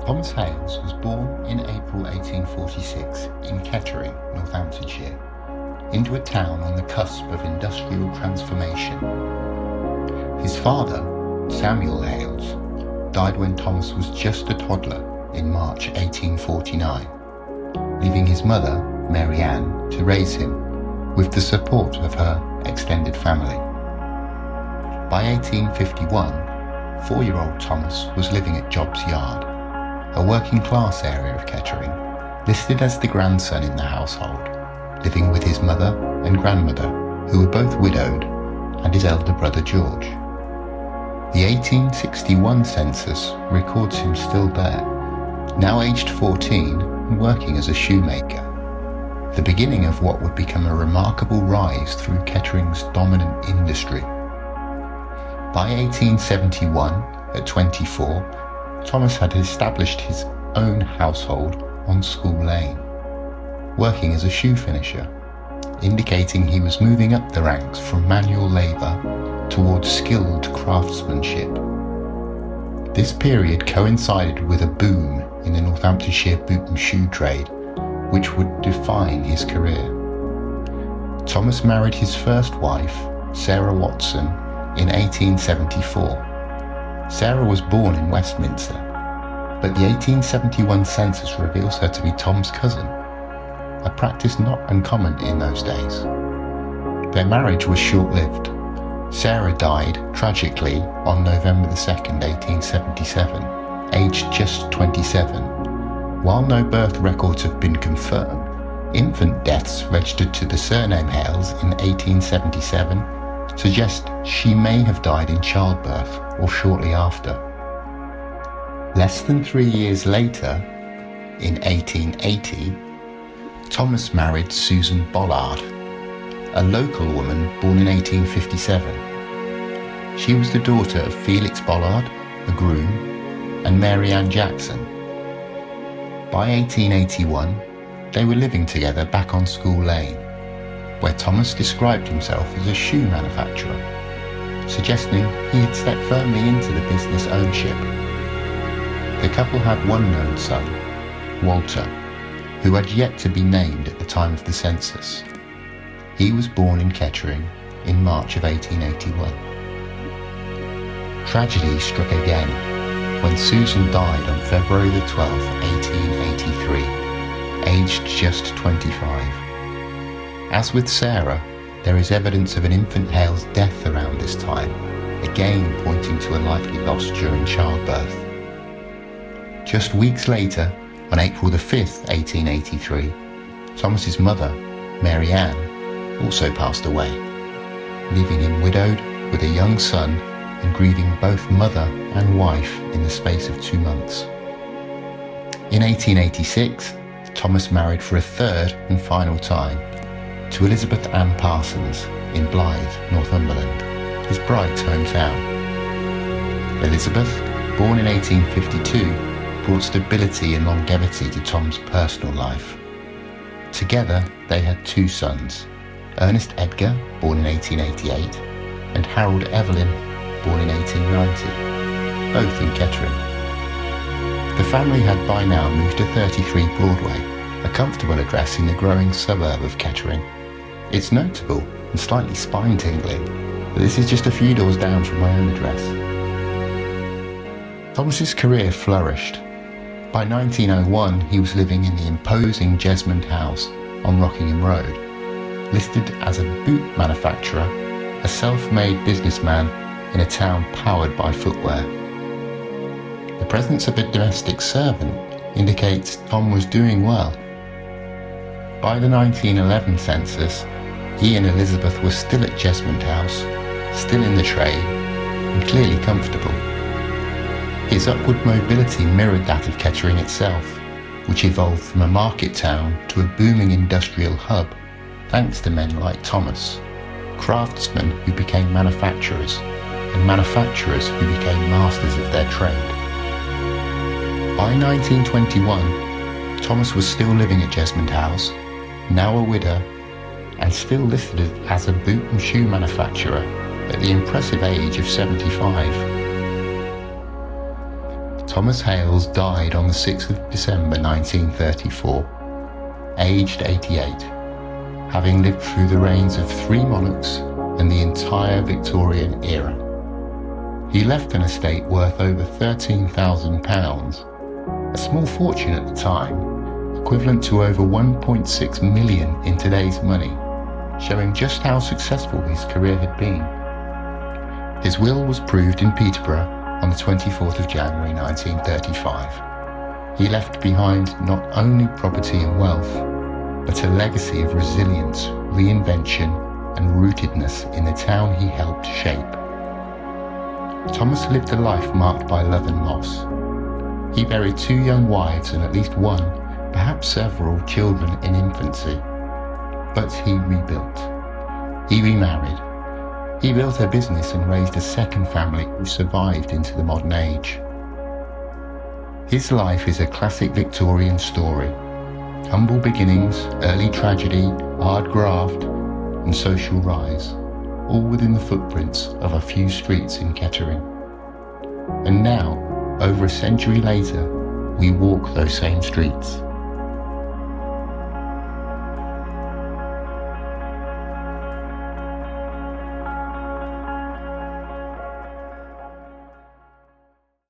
Thomas Hales was born in April 1846 in Kettering, Northamptonshire, into a town on the cusp of industrial transformation. His father, Samuel Hales, died when Thomas was just a toddler in March 1849, leaving his mother, Mary Ann, to raise him with the support of her extended family. By 1851, 4-year-old Thomas was living at Job's Yard, a working-class area of Kettering, listed as the grandson in the household, living with his mother and grandmother, who were both widowed, and his elder brother George. The 1861 census records him still there, now aged 14 and working as a shoemaker, the beginning of what would become a remarkable rise through Kettering's dominant industry. By 1871, at 24, Thomas had established his own household on School Lane, working as a shoe finisher, indicating he was moving up the ranks from manual labour towards skilled craftsmanship. This period coincided with a boom in the Northamptonshire boot and shoe trade, which would define his career. Thomas married his first wife, Sarah Watson, in 1874. Sarah was born in Westminster, but the 1871 census reveals her to be Tom's cousin, a practice not uncommon in those days. Their marriage was short-lived. Sarah died tragically on November 2nd, 1877, aged just 27. While no birth records have been confirmed, infant deaths registered to the surname Hales in 1877 suggest she may have died in childbirth or shortly after. Less than 3 years later, in 1880, Thomas married Susan Bollard, a local woman born in 1857. She was the daughter of Felix Bollard, a groom, and Mary Ann Jackson. By 1881, they were living together back on School Lane, where Thomas described himself as a shoe manufacturer, suggesting he had stepped firmly into the business ownership. The couple had one known son, Walter, who had yet to be named at the time of the census. He was born in Kettering in March of 1881. Tragedy struck again when Susan died on February the 12th, 1883, aged just 25. As with Sarah, there is evidence of an infant Hale's death around this time, again pointing to a likely loss during childbirth. Just weeks later, on April the 5th, 1883, Thomas's mother, Mary Ann, also passed away, leaving him widowed with a young son and grieving both mother and wife in the space of 2 months. In 1886, Thomas married for a third and final time to Elizabeth Ann Parsons in Blythe, Northumberland, his bride's hometown. Elizabeth, born in 1852, brought stability and longevity to Tom's personal life. Together, they had 2 sons, Ernest Edgar, born in 1888, and Harold Evelyn, born in 1890, both in Kettering. The family had by now moved to 33 Broadway, a comfortable address in the growing suburb of Kettering. It's notable and slightly spine-tingling that this is just a few doors down from my own address. Thomas's career flourished. By 1901, he was living in the imposing Jesmond House on Rockingham Road, listed as a boot manufacturer, a self-made businessman in a town powered by footwear. The presence of a domestic servant indicates Tom was doing well. By the 1911 census, he and Elizabeth were still at Jesmond House, still in the trade, and clearly comfortable. His upward mobility mirrored that of Kettering itself, which evolved from a market town to a booming industrial hub, thanks to men like Thomas, craftsmen who became manufacturers, and manufacturers who became masters of their trade. By 1921, Thomas was still living at Jesmond House, now a widow, and still listed as a boot and shoe manufacturer at the impressive age of 75. Thomas Hales died on the 6th of December 1934, aged 88, having lived through the reigns of 3 monarchs and the entire Victorian era. He left an estate worth over £13,000, a small fortune at the time, equivalent to over 1.6 million in today's money, showing just how successful his career had been. His will was proved in Peterborough on the 24th of January 1935. He left behind not only property and wealth, but a legacy of resilience, reinvention, and rootedness in the town he helped shape. Thomas lived a life marked by love and loss. He buried 2 young wives and at least 1, perhaps several, children in infancy. But he rebuilt. He remarried. He built a business and raised a second family who survived into the modern age. His life is a classic Victorian story. Humble beginnings, early tragedy, hard graft, and social rise, all within the footprints of a few streets in Kettering. And now, over a century later, we walk those same streets.